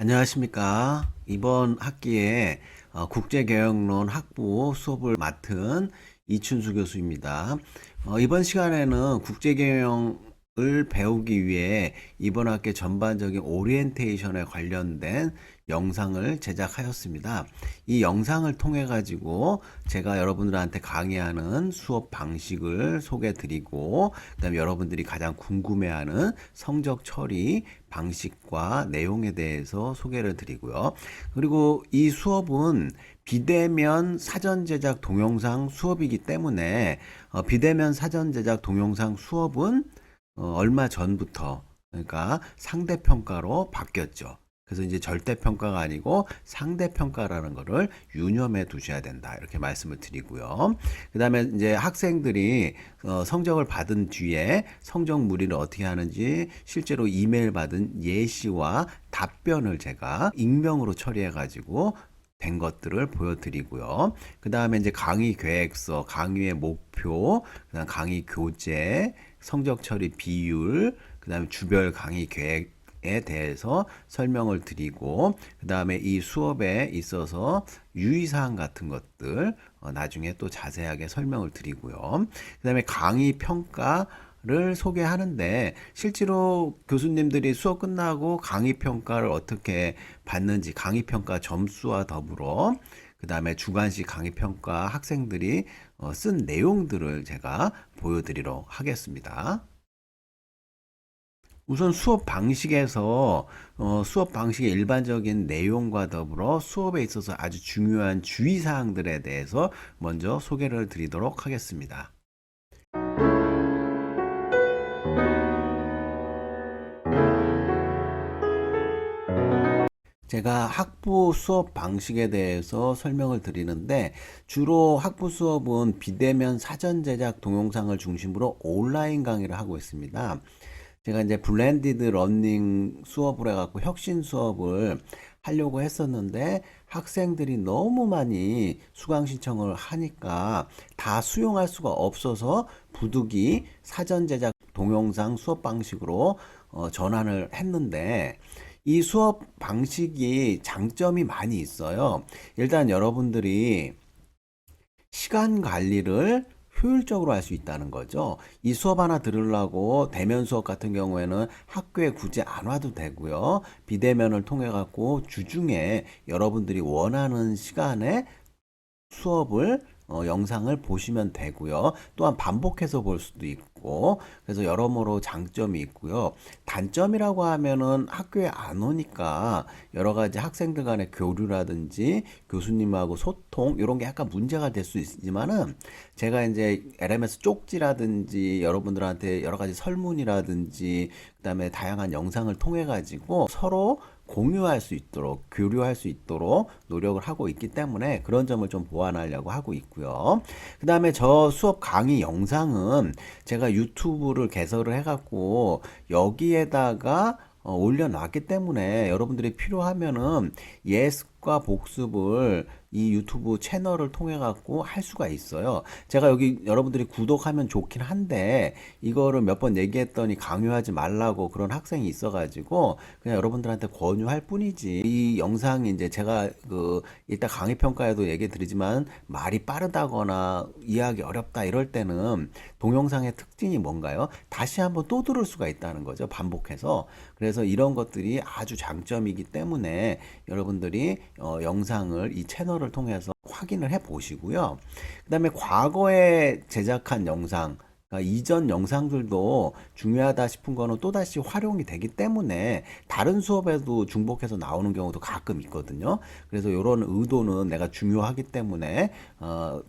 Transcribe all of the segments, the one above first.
안녕하십니까. 이번 학기에 국제경영론 학부 수업을 맡은 이춘수 교수입니다. 이번 시간에는 국제경영을 배우기 위해 이번 학기 전반적인 오리엔테이션에 관련된 영상을 제작하였습니다. 이 영상을 통해 가지고 제가 여러분들한테 강의하는 수업 방식을 소개해 드리고, 그다음에 여러분들이 가장 궁금해하는 성적 처리 방식과 내용에 대해서 소개를 드리고요. 그리고 이 수업은 비대면 사전 제작 동영상 수업이기 때문에 비대면 사전 제작 동영상 수업은 얼마 전부터, 그러니까 상대평가로 바뀌었죠. 그래서 이제 절대평가가 아니고 상대평가라는 거를 유념해 두셔야 된다. 이렇게 말씀을 드리고요. 그 다음에 이제 학생들이 성적을 받은 뒤에 성적 문의를 어떻게 하는지 실제로 이메일 받은 예시와 답변을 제가 익명으로 처리해 가지고 된 것들을 보여드리고요. 그 다음에 이제 강의 계획서, 강의의 목표, 그다음 강의 교재, 성적 처리 비율, 그 다음에 주별 강의 계획에 대해서 설명을 드리고, 그 다음에 이 수업에 있어서 유의사항 같은 것들 나중에 또 자세하게 설명을 드리고요. 그 다음에 강의 평가를 소개하는데, 실제로 교수님들이 수업 끝나고 강의 평가를 어떻게 받는지, 강의 평가 점수와 더불어 그 다음에 주관식 강의 평가 학생들이 쓴 내용들을 제가 보여드리도록 하겠습니다. 우선 수업 방식에서 수업 방식의 일반적인 내용과 더불어 수업에 있어서 아주 중요한 주의사항들에 대해서 먼저 소개를 드리도록 하겠습니다. 제가 학부 수업 방식에 대해서 설명을 드리는데, 주로 학부 수업은 비대면 사전 제작 동영상을 중심으로 온라인 강의를 하고 있습니다. 제가 이제 블렌디드 러닝 수업을 해갖고 혁신 수업을 하려고 했었는데, 학생들이 너무 많이 수강 신청을 하니까 다 수용할 수가 없어서 부득이 사전 제작 동영상 수업 방식으로 전환을 했는데, 이 수업 방식이 장점이 많이 있어요. 일단 여러분들이 시간 관리를 효율적으로 할 수 있다는 거죠. 이 수업 하나 들으려고 대면 수업 같은 경우에는 학교에 굳이 안 와도 되고요. 비대면을 통해 갖고 주중에 여러분들이 원하는 시간에 수업을 영상을 보시면 되고요. 또한 반복해서 볼 수도 있고, 그래서 여러모로 장점이 있고요. 단점이라고 하면은 학교에 안 오니까 여러 가지 학생들 간의 교류라든지 교수님하고 소통 이런 게 약간 문제가 될 수 있지만은, 제가 이제 LMS 쪽지라든지 여러분들한테 여러 가지 설문이라든지 그다음에 다양한 영상을 통해 가지고 서로 공유할 수 있도록, 교류할 수 있도록 노력을 하고 있기 때문에 그런 점을 좀 보완하려고 하고 있고요. 그 다음에 저 수업 강의 영상은 제가 유튜브를 개설을 해갖고 여기에다가 올려놨기 때문에 여러분들이 필요하면은 예습과 복습을 이 유튜브 채널을 통해 갖고 할 수가 있어요. 제가 여기 여러분들이 구독하면 좋긴 한데 이거를 몇 번 얘기했더니 강요하지 말라고 그런 학생이 있어가지고 그냥 여러분들한테 권유할 뿐이지, 이 영상이 이제 제가 이따 강의 평가에도 얘기 드리지만 말이 빠르다거나 이해하기 어렵다 이럴 때는 동영상의 특징이 뭔가요? 다시 한번 또 들을 수가 있다는 거죠. 반복해서. 그래서 이런 것들이 아주 장점이기 때문에 여러분들이 영상을 이 채널을 통해서 확인을 해 보시고요. 그 다음에 과거에 제작한 영상, 그러니까 이전 영상들도 중요하다 싶은 거는 또다시 활용이 되기 때문에 다른 수업에도 중복해서 나오는 경우도 가끔 있거든요. 그래서 이런 의도는 내가 중요하기 때문에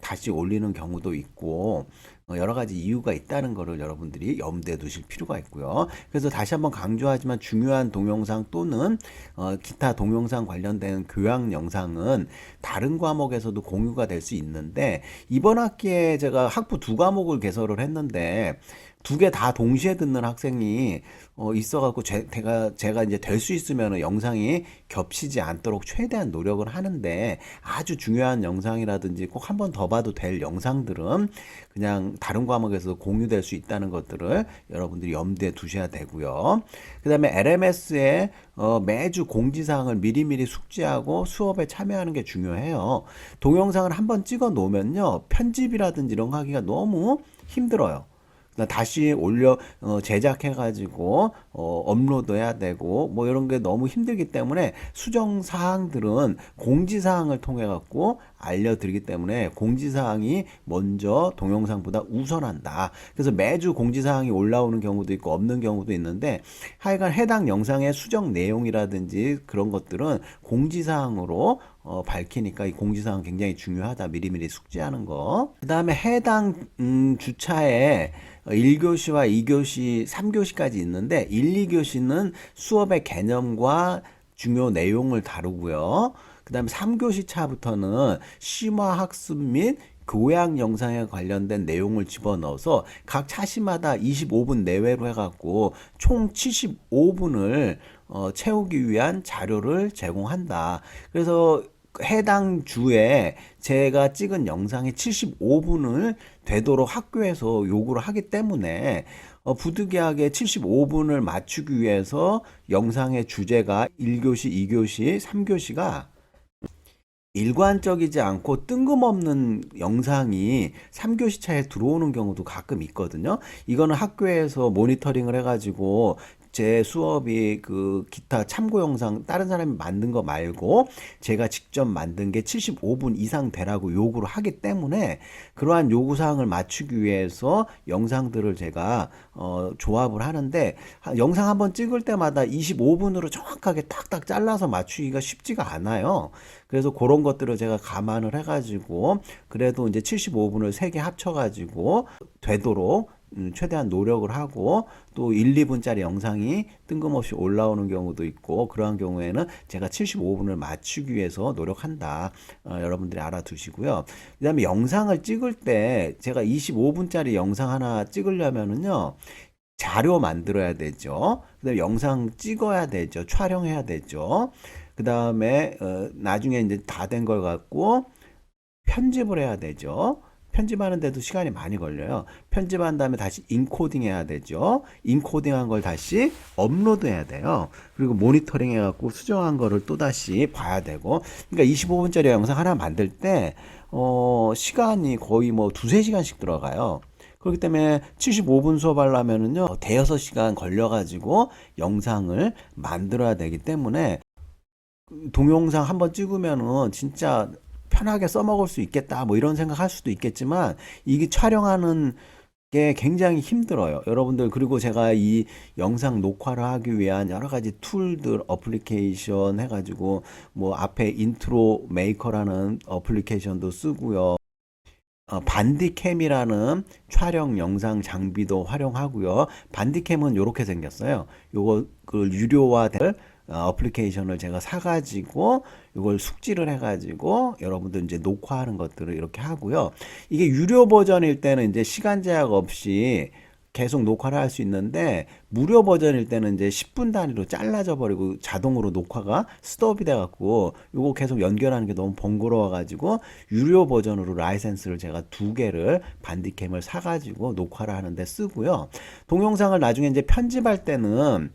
다시 올리는 경우도 있고, 여러 가지 이유가 있다는 것을 여러분들이 염두에 두실 필요가 있고요. 그래서 다시 한번 강조하지만 중요한 동영상 또는 기타 동영상 관련된 교양 영상은 다른 과목에서도 공유가 될 수 있는데, 이번 학기에 제가 학부 두 과목을 개설을 했는데 두 개 다 동시에 듣는 학생이 있어갖고 제가 이제 될 수 있으면 영상이 겹치지 않도록 최대한 노력을 하는데, 아주 중요한 영상이라든지 꼭 한 번 더 봐도 될 영상들은 그냥 다른 과목에서 공유될 수 있다는 것들을 여러분들이 염두에 두셔야 되고요. 그 다음에 LMS에 매주 공지사항을 미리미리 숙지하고 수업에 참여하는 게 중요해요. 동영상을 한번 찍어 놓으면요, 편집이라든지 이런 거 하기가 너무 힘들어요. 다시 올려 제작해 가지고 업로드 해야 되고 뭐 이런 게 너무 힘들기 때문에 수정 사항들은 공지 사항을 통해 갖고 알려드리기 때문에 공지 사항이 먼저 동영상보다 우선한다. 그래서 매주 공지 사항이 올라오는 경우도 있고 없는 경우도 있는데, 하여간 해당 영상의 수정 내용이라든지 그런 것들은 공지 사항으로 밝히니까 이 공지사항 굉장히 중요하다. 미리미리 숙지하는 거. 그 다음에 해당 주차에 1교시와 2교시, 3교시까지 있는데 1, 2교시는 수업의 개념과 중요 내용을 다루고요. 그 다음에 3교시 차부터는 심화 학습 및 교양 영상에 관련된 내용을 집어넣어서 각 차시마다 25분 내외로 해갖고 총 75분을 채우기 위한 자료를 제공한다. 그래서 해당 주에 제가 찍은 영상이 75분을 되도록 학교에서 요구를 하기 때문에 부득이하게 75분을 맞추기 위해서 영상의 주제가 1교시, 2교시, 3교시가 일관적이지 않고 뜬금없는 영상이 3교시 차에 들어오는 경우도 가끔 있거든요. 이거는 학교에서 모니터링을 해가지고 제 수업이 그 기타 참고 영상 다른 사람이 만든 거 말고 제가 직접 만든 게 75분 이상 되라고 요구를 하기 때문에, 그러한 요구사항을 맞추기 위해서 영상들을 제가 조합을 하는데, 영상 한번 찍을 때마다 25분으로 정확하게 딱딱 잘라서 맞추기가 쉽지가 않아요. 그래서 그런 것들을 제가 감안을 해가지고 그래도 이제 75분을 3개 합쳐가지고 되도록 최대한 노력을 하고, 또 1, 2분짜리 영상이 뜬금없이 올라오는 경우도 있고, 그러한 경우에는 제가 75분을 맞추기 위해서 노력한다. 여러분들이 알아두시고요. 그 다음에 영상을 찍을 때 제가 25분짜리 영상 하나 찍으려면은요, 자료 만들어야 되죠. 그 다음에 영상 찍어야 되죠. 촬영해야 되죠. 그 다음에 나중에 이제 다 된 걸 갖고 편집을 해야 되죠. 편집하는 데도 시간이 많이 걸려요. 편집한 다음에 다시 인코딩 해야 되죠. 인코딩한 걸 다시 업로드 해야 돼요. 그리고 모니터링 해갖고 수정한 거를 또 다시 봐야 되고. 그러니까 25분짜리 영상 하나 만들 때 시간이 거의 뭐 2~3시간씩 들어가요. 그렇기 때문에 75분 수업하려면은요, 대여섯 시간 걸려가지고 영상을 만들어야 되기 때문에, 동영상 한번 찍으면은 진짜 편하게 써먹을 수 있겠다 뭐 이런 생각할 수도 있겠지만, 이게 촬영하는 게 굉장히 힘들어요, 여러분들. 그리고 제가 이 영상 녹화를 하기 위한 여러 가지 툴들, 어플리케이션 해가지고 뭐 앞에 인트로 메이커라는 어플리케이션도 쓰고요. 반디캠이라는 촬영 영상 장비도 활용하고요. 반디캠은 이렇게 생겼어요. 요거 그 유료화될 어플리케이션을 제가 사가지고 이걸 숙지를 해가지고 여러분들 이제 녹화하는 것들을 이렇게 하고요. 이게 유료 버전일 때는 이제 시간 제약 없이 계속 녹화를 할 수 있는데, 무료 버전일 때는 이제 10분 단위로 잘라져 버리고 자동으로 녹화가 스톱이 돼 갖고 이거 계속 연결하는 게 너무 번거로워 가지고 유료 버전으로 라이센스를 제가 2개를 반디캠을 사 가지고 녹화를 하는데 쓰고요. 동영상을 나중에 이제 편집할 때는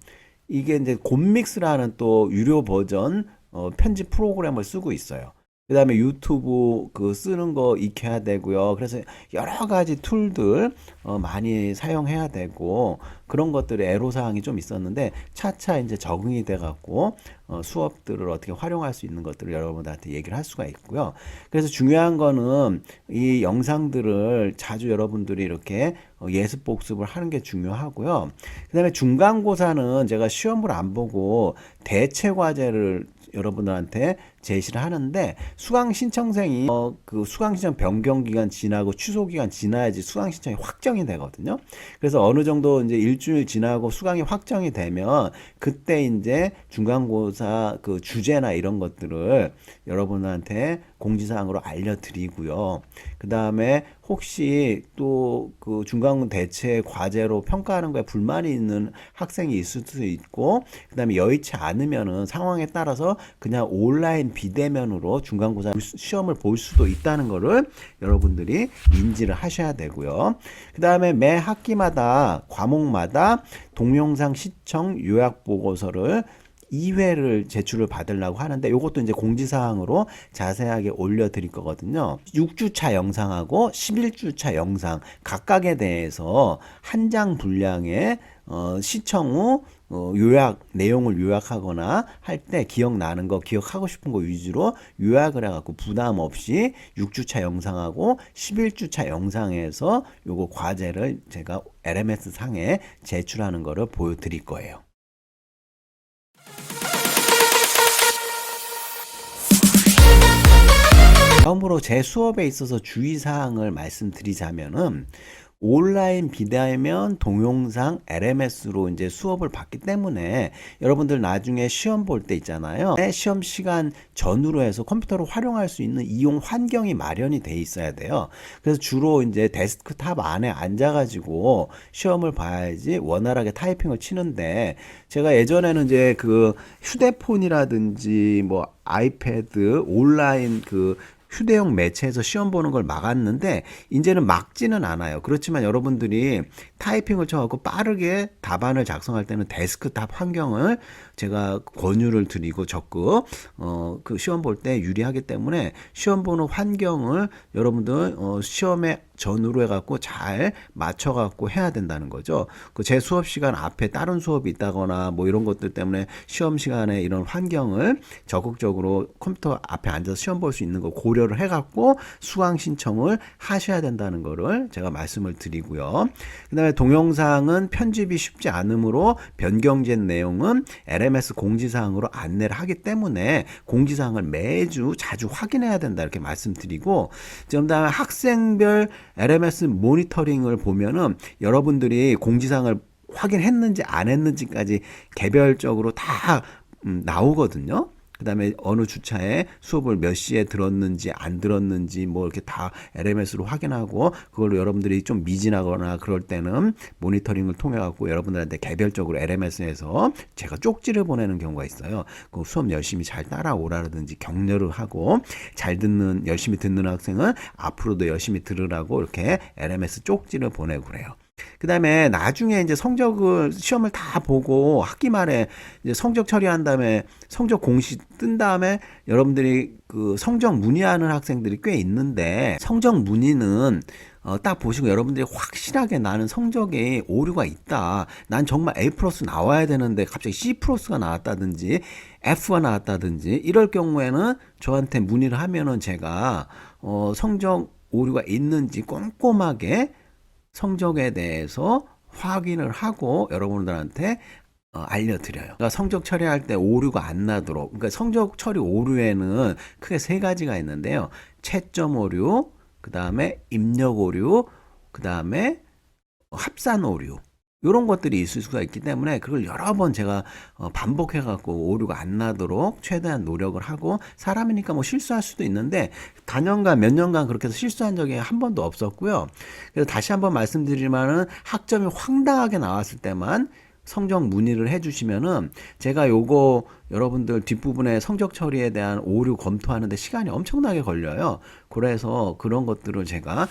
이게 이제 곰믹스라는 또 유료 버전 편집 프로그램을 쓰고 있어요. 그 다음에 유튜브 그 쓰는 거 익혀야 되고요. 그래서 여러 가지 툴들 많이 사용해야 되고, 그런 것들의 애로사항이 좀 있었는데 차차 이제 적응이 돼 갖고 수업들을 어떻게 활용할 수 있는 것들을 여러분들한테 얘기를 할 수가 있고요. 그래서 중요한 거는 이 영상들을 자주 여러분들이 이렇게 예습 복습을 하는 게 중요하고요. 그 다음에 중간고사는 제가 시험을 안 보고 대체 과제를 여러분들한테 제시를 하는데 수강 신청생이 그 수강 신청 변경 기간 지나고 취소 기간 지나야지 수강 신청이 확정이 되거든요. 그래서 어느 정도 이제 일주일 지나고 수강이 확정이 되면 그때 이제 중간고사 그 주제나 이런 것들을 여러분한테 공지사항으로 알려드리고요. 그 다음에 혹시 또 그 중간고 대체 과제로 평가하는 거에 불만이 있는 학생이 있을 수도 있고, 그 다음에 여의치 않으면은 상황에 따라서 그냥 온라인 비대면으로 중간고사 시험을 볼 수도 있다는 거를 여러분들이 인지를 하셔야 되고요. 그 다음에 매 학기마다 과목마다 동영상 시청 요약 보고서를 2회를 제출을 받으려고 하는데 이것도 이제 공지사항으로 자세하게 올려드릴 거거든요. 6주차 영상하고 11주차 영상 각각에 대해서 한 장 분량의 시청 후 요약 내용을 요약하거나 할 때 기억나는 거 기억하고 싶은 거 위주로 요약을 해갖고 부담 없이 6주차 영상하고 11주차 영상에서 요거 과제를 제가 LMS 상에 제출하는 거를 보여드릴 거예요. 다음으로 제 수업에 있어서 주의사항을 말씀드리자면은 온라인 비대면 동영상 LMS로 이제 수업을 받기 때문에 여러분들 나중에 시험 볼 때 있잖아요. 시험 시간 전후로 해서 컴퓨터를 활용할 수 있는 이용 환경이 마련이 돼 있어야 돼요. 그래서 주로 이제 데스크탑 안에 앉아가지고 시험을 봐야지 원활하게 타이핑을 치는데, 제가 예전에는 이제 그 휴대폰이라든지 뭐 아이패드 온라인 그 휴대용 매체에서 시험 보는 걸 막았는데 이제는 막지는 않아요. 그렇지만 여러분들이 타이핑을 쳐갖고 빠르게 답안을 작성할 때는 데스크탑 환경을 제가 권유를 드리고 적극 그 시험 볼 때 유리하기 때문에 시험 보는 환경을 여러분들 시험에 전후로 해갖고 잘 맞춰갖고 해야 된다는 거죠. 그 제 수업 시간 앞에 다른 수업이 있다거나 뭐 이런 것들 때문에 시험 시간에 이런 환경을 적극적으로 컴퓨터 앞에 앉아서 시험 볼 수 있는 거 고려를 해갖고 수강 신청을 하셔야 된다는 거를 제가 말씀을 드리고요. 그 다음에 동영상은 편집이 쉽지 않으므로 변경된 내용은 LMS 공지사항으로 안내를 하기 때문에 공지사항을 매주 자주 확인해야 된다 이렇게 말씀드리고, 그 다음에 학생별 LMS 모니터링을 보면은 여러분들이 공지사항을 확인했는지 안 했는지까지 개별적으로 다 나오거든요. 그 다음에 어느 주차에 수업을 몇 시에 들었는지 안 들었는지 뭐 이렇게 다 LMS로 확인하고, 그걸로 여러분들이 좀 미진하거나 그럴 때는 모니터링을 통해 갖고 여러분들한테 개별적으로 LMS에서 제가 쪽지를 보내는 경우가 있어요. 그 수업 열심히 잘 따라오라든지 격려를 하고, 잘 듣는 열심히 듣는 학생은 앞으로도 열심히 들으라고 이렇게 LMS 쪽지를 보내고 그래요. 그 다음에 나중에 이제 성적을 시험을 다 보고 학기 말에 이제 성적 처리한 다음에 성적 공시 뜬 다음에 여러분들이 그 성적 문의하는 학생들이 꽤 있는데, 성적 문의는 딱 보시고 여러분들이 확실하게 나는 성적에 오류가 있다, 난 정말 A 플러스 나와야 되는데 갑자기 C 플러스가 나왔다든지 F가 나왔다든지 이럴 경우에는 저한테 문의를 하면은 제가 성적 오류가 있는지 꼼꼼하게 성적에 대해서 확인을 하고 여러분들한테 알려드려요. 그러니까 성적 처리할 때 오류가 안 나도록, 그러니까 성적 처리 오류에는 크게 세 가지가 있는데요. 채점 오류, 그 다음에 입력 오류, 그 다음에 합산 오류. 이런 것들이 있을 수가 있기 때문에 그걸 여러 번 제가 반복해갖고 오류가 안 나도록 최대한 노력을 하고, 사람이니까 뭐 실수할 수도 있는데 다년간 몇 년간 그렇게 해서 실수한 적이 한 번도 없었고요. 그래서 다시 한번 말씀드리면은 학점이 황당하게 나왔을 때만 성적 문의를 해주시면은 제가 요거 여러분들 뒷부분에 성적 처리에 대한 오류 검토하는데 시간이 엄청나게 걸려요. 그래서 그런 것들을 제가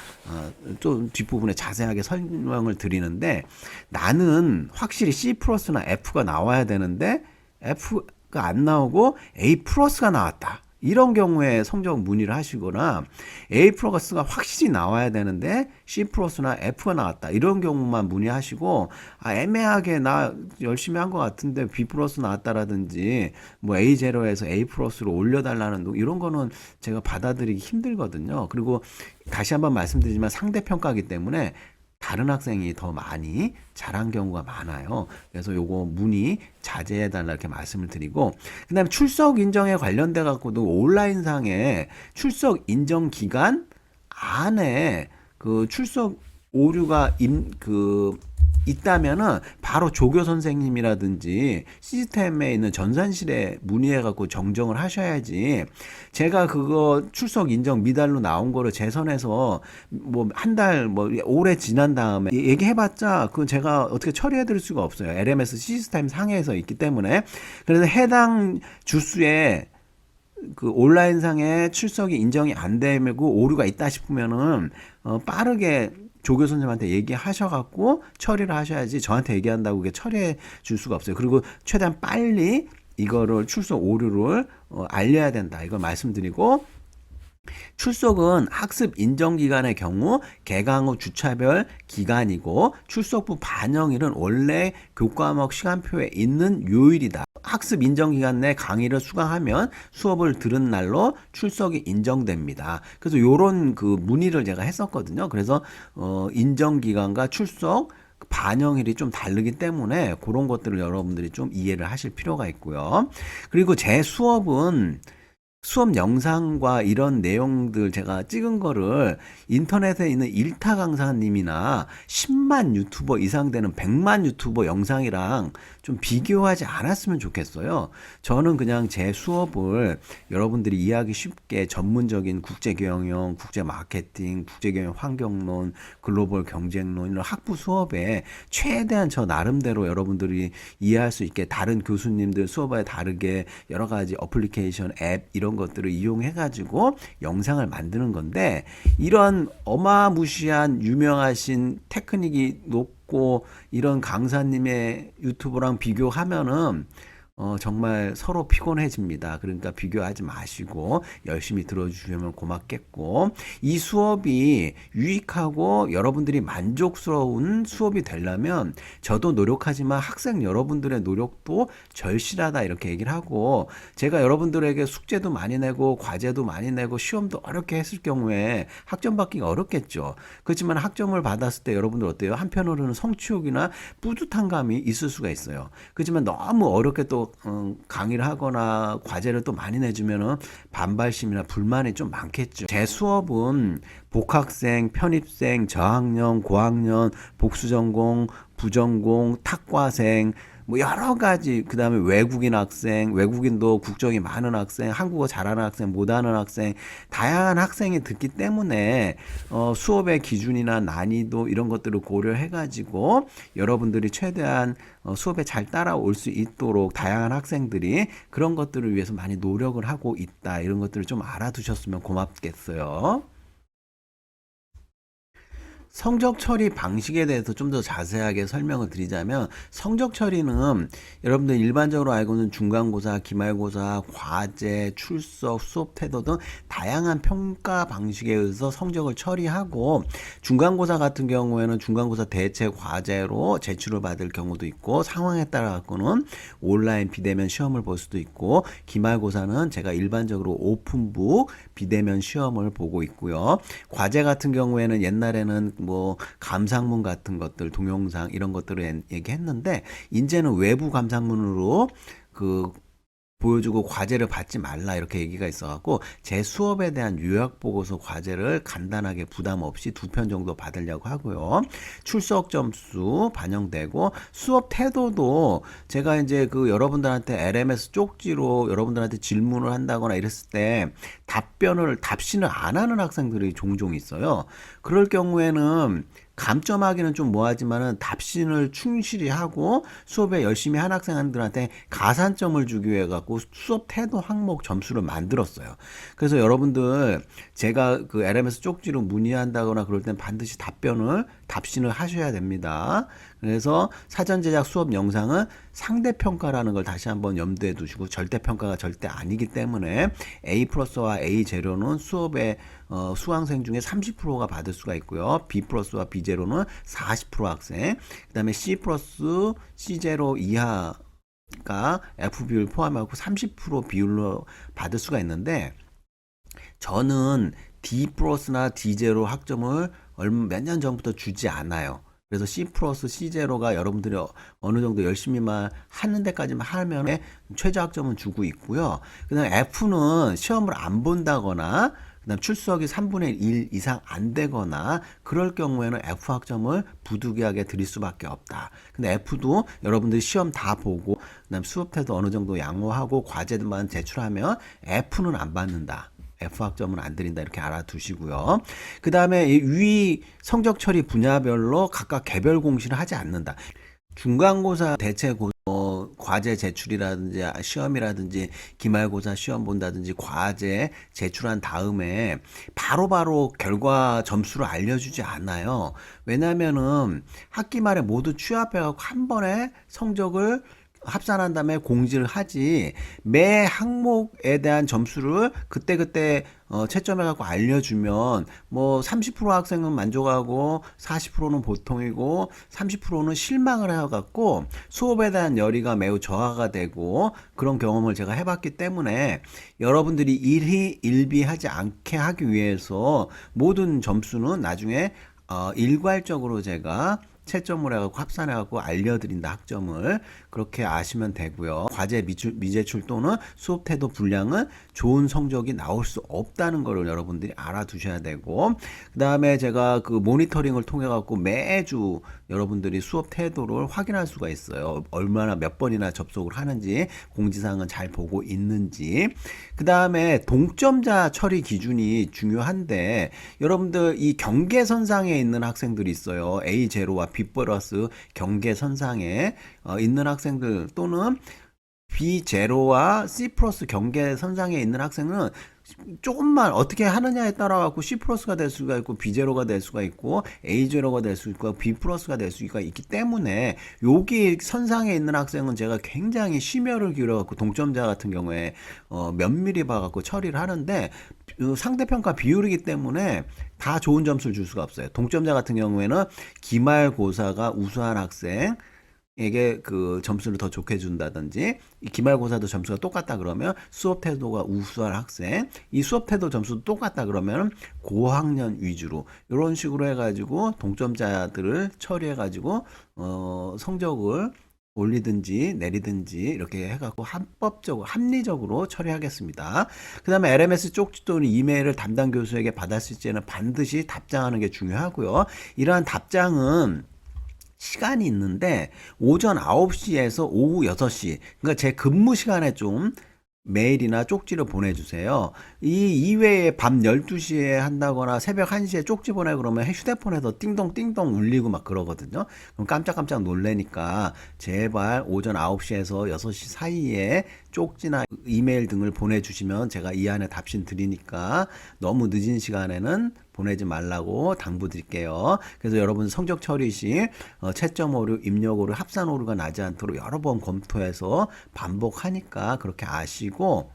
좀 뒷부분에 자세하게 설명을 드리는데, 나는 확실히 C 플러스나 F가 나와야 되는데 F가 안 나오고 A 플러스가 나왔다, 이런 경우에 성적 문의를 하시거나, A 플러스가 확실히 나와야 되는데 C 플러스나 F가 나왔다, 이런 경우만 문의하시고, 애매하게 나 열심히 한 것 같은데 B 플러스 나왔다라든지 뭐 A 제로에서 A 플러스로 올려달라는 이런 거는 제가 받아들이기 힘들거든요. 그리고 다시 한번 말씀드리지만 상대평가이기 때문에 다른 학생이 더 많이 잘한 경우가 많아요. 그래서 요거 문의 자제해달라 이렇게 말씀을 드리고, 그 다음에 출석 인정에 관련돼 갖고도 온라인상에 출석 인정 기간 안에 그 출석 오류가 있다면은 바로 조교 선생님이라든지 시스템에 있는 전산실에 문의해 갖고 정정을 하셔야지, 제가 그거 출석 인정 미달로 나온 거를 제 선에서 뭐 한 달 뭐 오래 지난 다음에 얘기해봤자 그 제가 어떻게 처리해 드릴 수가 없어요. LMS 시스템 상에서 있기 때문에. 그래서 해당 주수에 그 온라인상에 출석이 인정이 안 되고 오류가 있다 싶으면은 빠르게 조교 선생님한테 얘기하셔갖고 처리를 하셔야지, 저한테 얘기한다고 그게 처리해 줄 수가 없어요. 그리고 최대한 빨리 이거를 출석 오류를 알려야 된다, 이걸 말씀드리고, 출석은 학습 인정 기간의 경우 개강 후 주차별 기간이고, 출석부 반영일은 원래 교과목 시간표에 있는 요일이다. 학습 인정 기간 내 강의를 수강하면 수업을 들은 날로 출석이 인정됩니다. 그래서 요런 그 문의를 제가 했었거든요. 그래서 인정 기간과 출석 반영일이 좀 다르기 때문에 그런 것들을 여러분들이 좀 이해를 하실 필요가 있고요. 그리고 제 수업은 수업 영상과 이런 내용들 제가 찍은 거를 인터넷에 있는 일타 강사님이나 10만 유튜버 이상 되는 100만 유튜버 영상이랑 좀 비교하지 않았으면 좋겠어요. 저는 그냥 제 수업을 여러분들이 이해하기 쉽게 전문적인 국제경영, 국제마케팅, 국제경영 환경론, 글로벌 경쟁론 이런 학부 수업에 최대한 저 나름대로 여러분들이 이해할 수 있게 다른 교수님들 수업에 다르게 여러 가지 어플리케이션, 앱 이런 것들을 이용해 가지고 영상을 만드는 건데, 이런 어마무시한 유명하신 테크닉이 높고 이런 강사님의 유튜브랑 비교하면은 정말 서로 피곤해집니다. 그러니까 비교하지 마시고 열심히 들어주시면 고맙겠고, 이 수업이 유익하고 여러분들이 만족스러운 수업이 되려면 저도 노력하지만 학생 여러분들의 노력도 절실하다 이렇게 얘기를 하고, 제가 여러분들에게 숙제도 많이 내고 과제도 많이 내고 시험도 어렵게 했을 경우에 학점 받기가 어렵겠죠. 그렇지만 학점을 받았을 때 여러분들 어때요? 한편으로는 성취욕이나 뿌듯한 감이 있을 수가 있어요. 그렇지만 너무 어렵게 또 강의를 하거나 과제를 또 많이 내주면은 반발심이나 불만이 좀 많겠죠. 제 수업은 복학생, 편입생, 저학년, 고학년, 복수전공, 부전공, 탁과생 뭐 여러 가지, 그 다음에 외국인 학생, 외국인도 국적이 많은 학생, 한국어 잘하는 학생, 못하는 학생, 다양한 학생이 듣기 때문에 수업의 기준이나 난이도 이런 것들을 고려해 가지고 여러분들이 최대한 수업에 잘 따라올 수 있도록 다양한 학생들이 그런 것들을 위해서 많이 노력을 하고 있다, 이런 것들을 좀 알아두셨으면 고맙겠어요. 성적 처리 방식에 대해서 좀 더 자세하게 설명을 드리자면, 성적 처리는 여러분들 일반적으로 알고 있는 중간고사, 기말고사, 과제, 출석, 수업 태도 등 다양한 평가 방식에 의해서 성적을 처리하고, 중간고사 같은 경우에는 중간고사 대체 과제로 제출을 받을 경우도 있고, 상황에 따라 갖고는 온라인 비대면 시험을 볼 수도 있고, 기말고사는 제가 일반적으로 오픈북 비대면 시험을 보고 있고요. 과제 같은 경우에는 옛날에는 뭐 감상문 같은 것들, 동영상 이런 것들을 얘기했는데, 이제는 외부 감상문으로 보여주고 과제를 받지 말라 이렇게 얘기가 있어갖고, 제 수업에 대한 요약 보고서 과제를 간단하게 부담 없이 2편 정도 받으려고 하고요. 출석 점수 반영되고, 수업 태도도 제가 이제 여러분들한테 LMS 쪽지로 여러분들한테 질문을 한다거나 이랬을 때 답신을 안 하는 학생들이 종종 있어요. 그럴 경우에는 감점하기는 좀 뭐하지만은 답신을 충실히 하고 수업에 열심히 한 학생들한테 가산점을 주기 위해 갖고 수업 태도 항목 점수를 만들었어요. 그래서 여러분들 제가 LMS 쪽지로 문의한다거나 그럴 땐 반드시 답신을 하셔야 됩니다. 그래서 사전 제작 수업 영상은 상대평가라는 걸 다시 한번 염두에 두시고, 절대평가가 절대 아니기 때문에 A 플러스와 A 제로는 수업에 수강생 중에 30%가 받을 수가 있고요. B 플러스와 B 제로는 40% 학생, 그 다음에 C 플러스 C 제로 이하가 F 비율 포함하고 30% 비율로 받을 수가 있는데, 저는 D 플러스나 D 제로 학점을 몇 년 전부터 주지 않아요. 그래서 C 플러스, C 제로가 여러분들이 어느 정도 열심히만 하는 데까지만 하면 최저 학점은 주고 있고요. 그다음 F는 시험을 안 본다거나 그다음 출석이 3분의 1 이상 안 되거나 그럴 경우에는 F 학점을 부득이하게 드릴 수밖에 없다. 근데 F도 여러분들이 시험 다 보고 그다음 수업 태도 어느 정도 양호하고 과제만 제출하면 F는 안 받는다. F 학점은 안 드린다 이렇게 알아두시고요. 그 다음에 위 성적 처리 분야별로 각각 개별 공시를 하지 않는다. 중간고사 대체 과제 제출이라든지 시험이라든지 기말고사 시험 본다든지 과제 제출한 다음에 바로바로 결과 점수를 알려주지 않아요. 왜냐면은 학기 말에 모두 취합해갖고 한 번에 성적을 합산한 다음에 공지를 하지 매 항목에 대한 점수를 그때그때 채점해갖고 알려주면 뭐 30% 학생은 만족하고 40%는 보통이고 30%는 실망을 해갖고 수업에 대한 열의가 매우 저하가 되고 그런 경험을 제가 해봤기 때문에 여러분들이 일희일비하지 않게 하기 위해서 모든 점수는 나중에 일괄적으로 제가 채점을 해갖고 합산해갖고 알려드린다 학점을 그렇게 아시면 되고요. 과제 미제출 또는 수업 태도 불량은 좋은 성적이 나올 수 없다는 것을 여러분들이 알아두셔야 되고 그 다음에 제가 그 모니터링을 통해 갖고 매주 여러분들이 수업 태도를 확인할 수가 있어요. 얼마나 몇 번이나 접속을 하는지 공지사항은 잘 보고 있는지 그 다음에 동점자 처리 기준이 중요한데 여러분들 이 경계선상에 있는 학생들이 있어요. A0와 B 플러스 경계선상에 있는 학생들 또는 B0와 C 플러스 경계선상에 있는 학생은 조금만 어떻게 하느냐에 따라 갖고 C 플러스가 될 수가 있고 B0가 될 수가 있고 A0가 될 수 있고 B 플러스가 될 수가 있기 때문에 여기 선상에 있는 학생은 제가 굉장히 심혈을 기울여 갖고 동점자 같은 경우에 면밀히 봐 갖고 처리를 하는데 상대평가 비율이기 때문에 다 좋은 점수를 줄 수가 없어요. 동점자 같은 경우에는 기말고사가 우수한 학생 에게 그 점수를 더 좋게 준다든지 이 기말고사도 점수가 똑같다 그러면 수업 태도가 우수한 학생 이 수업 태도 점수도 똑같다 그러면 고학년 위주로 이런 식으로 해가지고 동점자들을 처리해가지고 성적을 올리든지 내리든지 이렇게 해갖고 합리적으로 처리하겠습니다. 그 다음에 LMS 쪽지 또는 이메일을 담당 교수에게 받았을 때는 반드시 답장하는 게 중요하고요. 이러한 답장은 시간이 있는데 오전 9시에서 오후 6시 그러니까 제 근무 시간에 좀 메일이나 쪽지를 보내주세요. 이 이외에 밤 12시에 한다거나 새벽 1시에 쪽지 보내 그러면 휴대폰에서 띵동띵동 울리고 막 그러거든요. 그럼 깜짝깜짝 놀래니까 제발 오전 9시에서 6시 사이에 쪽지나 이메일 등을 보내주시면 제가 이 안에 답신 드리니까 너무 늦은 시간에는 보내지 말라고 당부드릴게요. 그래서 여러분 성적 처리 시 채점 오류, 입력 오류, 합산 오류가 나지 않도록 여러 번 검토해서 반복하니까 그렇게 아시고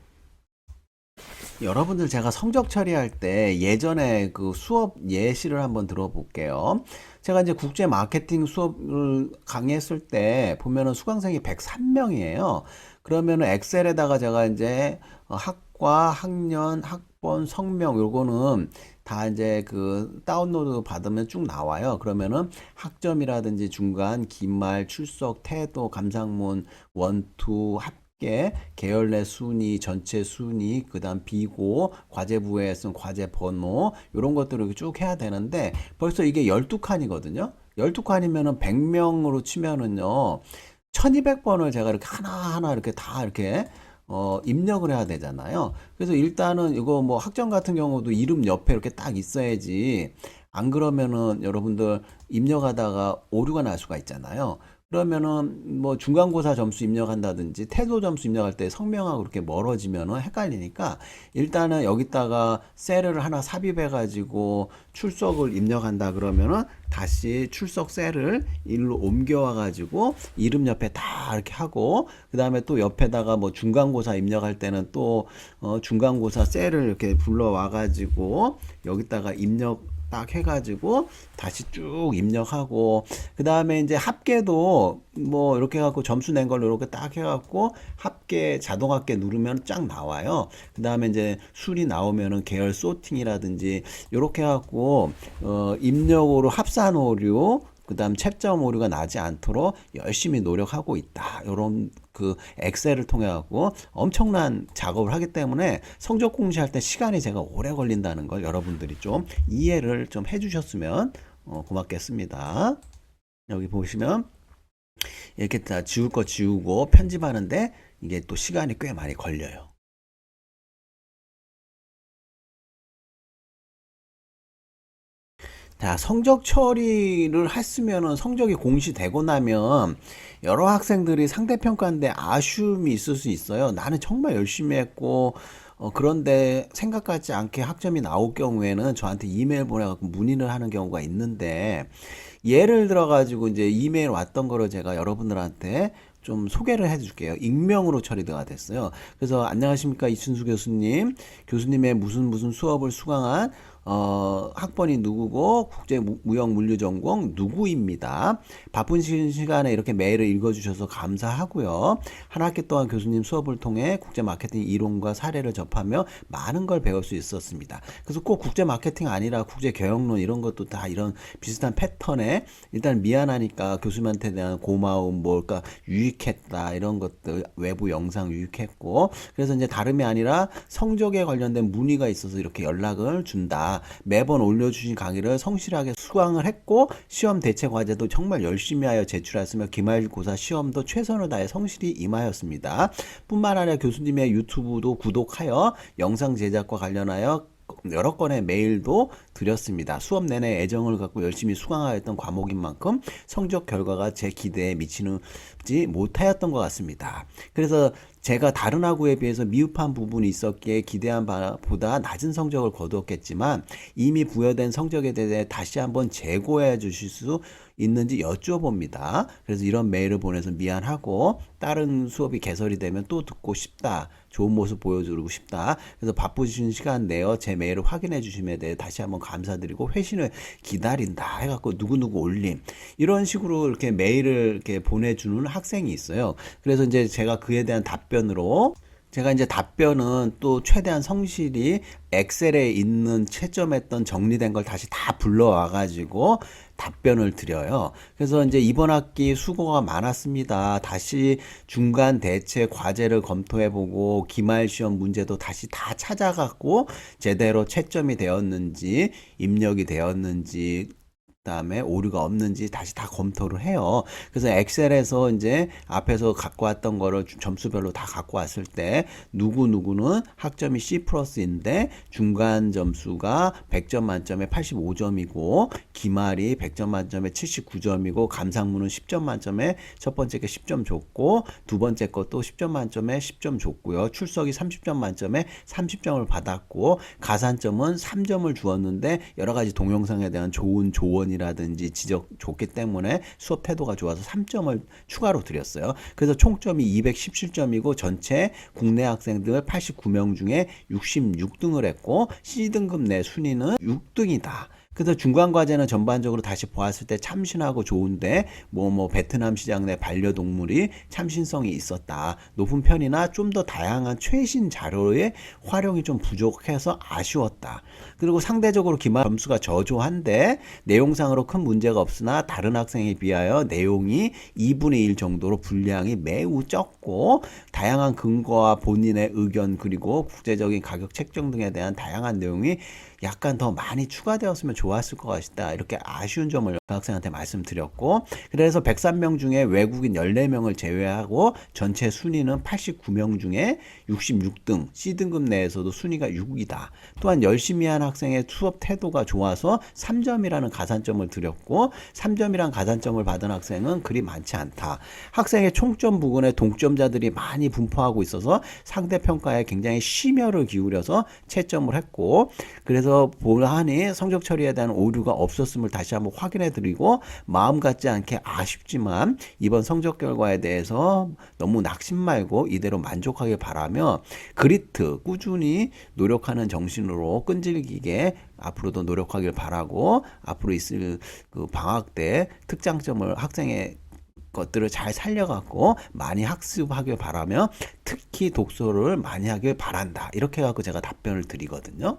여러분들 제가 성적 처리할 때 예전에 그 수업 예시를 한번 들어볼게요. 제가 이제 국제 마케팅 수업을 강의했을 때 보면은 수강생이 103명이에요. 그러면은 엑셀에다가 제가 이제 학과, 학년, 학번, 성명 요거는 다 이제 그 다운로드 받으면 쭉 나와요. 그러면은 학점이라든지 중간, 기말, 출석, 태도, 감상문, 원투, 합계, 계열 내 순위, 전체 순위, 그 다음 비고, 과제부에 쓴 과제 번호 이런 것들을 쭉 해야 되는데 벌써 이게 12칸이거든요. 12칸이면은 100명으로 치면은요. 1200번을 제가 이렇게 하나하나 이렇게 다 이렇게 입력을 해야 되잖아요. 그래서 일단은 이거 뭐 학점 같은 경우도 이름 옆에 이렇게 딱 있어야지 안 그러면은 여러분들 입력하다가 오류가 날 수가 있잖아요. 그러면은 뭐 중간고사 점수 입력한다든지 태도 점수 입력할 때 성명하고 이렇게 멀어지면은 헷갈리니까 일단은 여기다가 셀을 하나 삽입해 가지고 출석을 입력한다 그러면은 다시 출석 셀을 일로 옮겨와 가지고 이름 옆에 다 이렇게 하고 그 다음에 또 옆에다가 뭐 중간고사 입력할 때는 또 중간고사 셀을 이렇게 불러와 가지고 여기다가 입력 딱 해가지고 다시 쭉 입력하고, 그 다음에 이제 합계도 뭐 이렇게 해갖고 점수 낸 걸로 이렇게 딱 해갖고 합계 자동 합계 누르면 쫙 나와요. 그 다음에 이제 술이 나오면은 계열 소팅이라든지 이렇게 해갖고 입력으로 합산 오류, 그 다음 채점 오류가 나지 않도록 열심히 노력하고 있다. 요런 그 엑셀을 통해 갖고 엄청난 작업을 하기 때문에 성적 공시할 때 시간이 제가 오래 걸린다는 걸 여러분들이 좀 이해를 좀 해주셨으면 고맙겠습니다. 여기 보시면 이렇게 다 지울 거 지우고 편집하는데 이게 또 시간이 꽤 많이 걸려요. 자, 성적 처리를 했으면은 성적이 공시되고 나면 여러 학생들이 상대평가인데 아쉬움이 있을 수 있어요. 나는 정말 열심히 했고, 그런데 생각하지 않게 학점이 나올 경우에는 저한테 이메일 보내갖고 문의를 하는 경우가 있는데, 예를 들어가지고 이제 이메일 왔던 거를 제가 여러분들한테 좀 소개를 해줄게요. 익명으로 처리가 됐어요. 그래서 안녕하십니까 이춘수 교수님, 교수님의 무슨 수업을 수강한 학번이 누구고 국제무역물류전공 누구입니다. 바쁜 시간에 이렇게 메일을 읽어주셔서 감사하고요. 한 학기 동안 교수님 수업을 통해 국제마케팅 이론과 사례를 접하며 많은 걸 배울 수 있었습니다. 그래서 꼭 국제마케팅 아니라 국제경영론 이런 것도 다 이런 비슷한 패턴에 일단 미안하니까 교수님한테 대한 고마움, 뭘까 유익했다 이런 것들, 외부 영상 유익했고, 그래서 이제 다름이 아니라 성적에 관련된 문의가 있어서 이렇게 연락을 준다. 매번 올려주신 강의를 성실하게 수강을 했고 시험 대체 과제도 정말 열심히 하여 제출했으며 기말고사 시험도 최선을 다해 성실히 임하였습니다. 뿐만 아니라 교수님의 유튜브도 구독하여 영상 제작과 관련하여 여러 건의 메일도 드렸습니다. 수업 내내 애정을 갖고 열심히 수강하였던 과목인 만큼 성적 결과가 제 기대에 미치지 못하였던 것 같습니다. 그래서 제가 다른 학우에 비해서 미흡한 부분이 있었기에 기대한 바보다 낮은 성적을 거두었겠지만 이미 부여된 성적에 대해 다시 한번 재고해 주실 수 있는지 여쭤봅니다. 그래서 이런 메일을 보내서 미안하고 다른 수업이 개설이 되면 또 듣고 싶다. 좋은 모습 보여주고 싶다. 그래서 바쁘신 시간 내어 제 메일을 확인해 주심에 대해 다시 한번 감사드리고 회신을 기다린다 해갖고 누구누구 올림, 이런 식으로 이렇게 메일을 이렇게 보내주는 학생이 있어요. 그래서 이제 제가 그에 대한 답변으로 제가 이제 답변은 또 최대한 성실히 엑셀에 있는 채점했던 정리된 걸 다시 다 불러와 가지고 답변을 드려요. 그래서 이제 이번 학기 수고가 많았습니다. 다시 중간 대체 과제를 검토해보고 기말 시험 문제도 다시 다 찾아갖고 제대로 채점이 되었는지 입력이 되었는지 그다음에 오류가 없는지 다시 다 검토를 해요. 그래서 엑셀에서 이제 앞에서 갖고 왔던 거를 점수별로 다 갖고 왔을 때 누구누구는 학점이 C+인데 중간 점수가 100점 만점에 85점이고 기말이 100점 만점에 79점이고 감상문은 10점 만점에 첫 번째 게 10점 줬고 두 번째 것도 10점 만점에 10점 줬고요. 출석이 30점 만점에 30점을 받았고 가산점은 3점을 주었는데 여러 가지 동영상에 대한 좋은 조언이 라든지 지적 좋기 때문에 수업 태도가 좋아서 3점을 추가로 드렸어요. 그래서 총점이 217점이고 전체 국내 학생들 89명 중에 66등을 했고 C등급 내 순위는 6등이다. 그래서 중간 과제는 전반적으로 다시 보았을 때 참신하고 좋은데 베트남 시장 내 반려동물이 참신성이 있었다. 높은 편이나 좀 더 다양한 최신 자료의 활용이 좀 부족해서 아쉬웠다. 그리고 상대적으로 기말 점수가 저조한데 내용상으로 큰 문제가 없으나 다른 학생에 비하여 내용이 2분의 1 정도로 분량이 매우 적고 다양한 근거와 본인의 의견 그리고 국제적인 가격 책정 등에 대한 다양한 내용이 약간 더 많이 추가되었으면 좋았을 것 같다. 이렇게 아쉬운 점을 그 학생한테 말씀드렸고, 그래서 103명 중에 외국인 14명을 제외하고 전체 순위는 89명 중에 66등, C등급 내에서도 순위가 6이다. 또한 열심히 한 학생의 수업 태도가 좋아서 3점이라는 가산점을 드렸고 3점이란 가산점을 받은 학생은 그리 많지 않다. 학생의 총점 부근에 동점자들이 많이 분포하고 있어서 상대평가에 굉장히 심혈을 기울여서 채점을 했고, 그래서 그래서 보아하니 성적 처리에 대한 오류가 없었음을 다시 한번 확인해 드리고 마음 같지 않게 아쉽지만 이번 성적 결과에 대해서 너무 낙심 말고 이대로 만족하길 바라며 그리트 꾸준히 노력하는 정신으로 끈질기게 앞으로도 노력하길 바라고 앞으로 있을 그 방학 때 특장점을 학생의 것들을 잘 살려갖고 많이 학습하길 바라며 특히 독서를 많이 하길 바란다. 이렇게 해갖고 제가 답변을 드리거든요.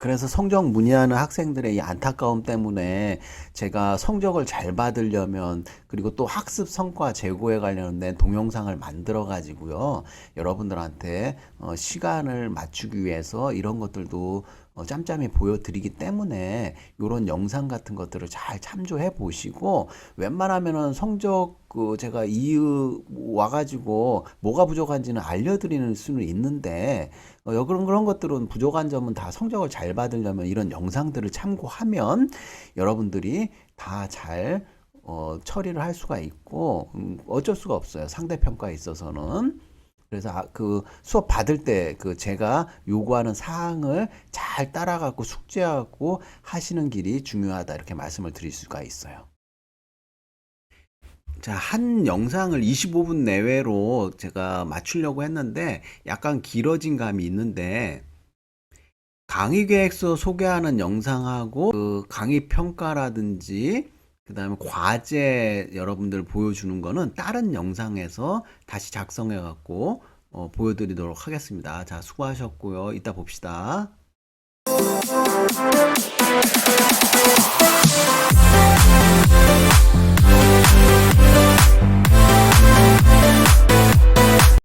그래서 성적 문의하는 학생들의 이 안타까움 때문에 제가 성적을 잘 받으려면 그리고 또 학습 성과 제고에 관련된 동영상을 만들어 가지고요. 여러분들한테 시간을 맞추기 위해서 이런 것들도 짬짬이 보여드리기 때문에 이런 영상 같은 것들을 잘 참조해 보시고 웬만하면은 성적 제가 이유 와가지고 뭐가 부족한지는 알려드리는 수는 있는데 그런 것들은 부족한 점은 다 성적을 잘 받으려면 이런 영상들을 참고하면 여러분들이 다 잘 처리를 할 수가 있고 어쩔 수가 없어요. 상대평가에 있어서는. 그래서 그 수업 받을 때 그 제가 요구하는 사항을 잘 따라가고 숙제하고 하시는 길이 중요하다 이렇게 말씀을 드릴 수가 있어요. 자, 한 영상을 25분 내외로 제가 맞추려고 했는데 약간 길어진 감이 있는데 강의 계획서 소개하는 영상하고 그 강의 평가라든지 그 다음에 과제 여러분들 보여주는 거는 다른 영상에서 다시 작성해 갖고 보여드리도록 하겠습니다. 자, 수고하셨고요. 이따 봅시다.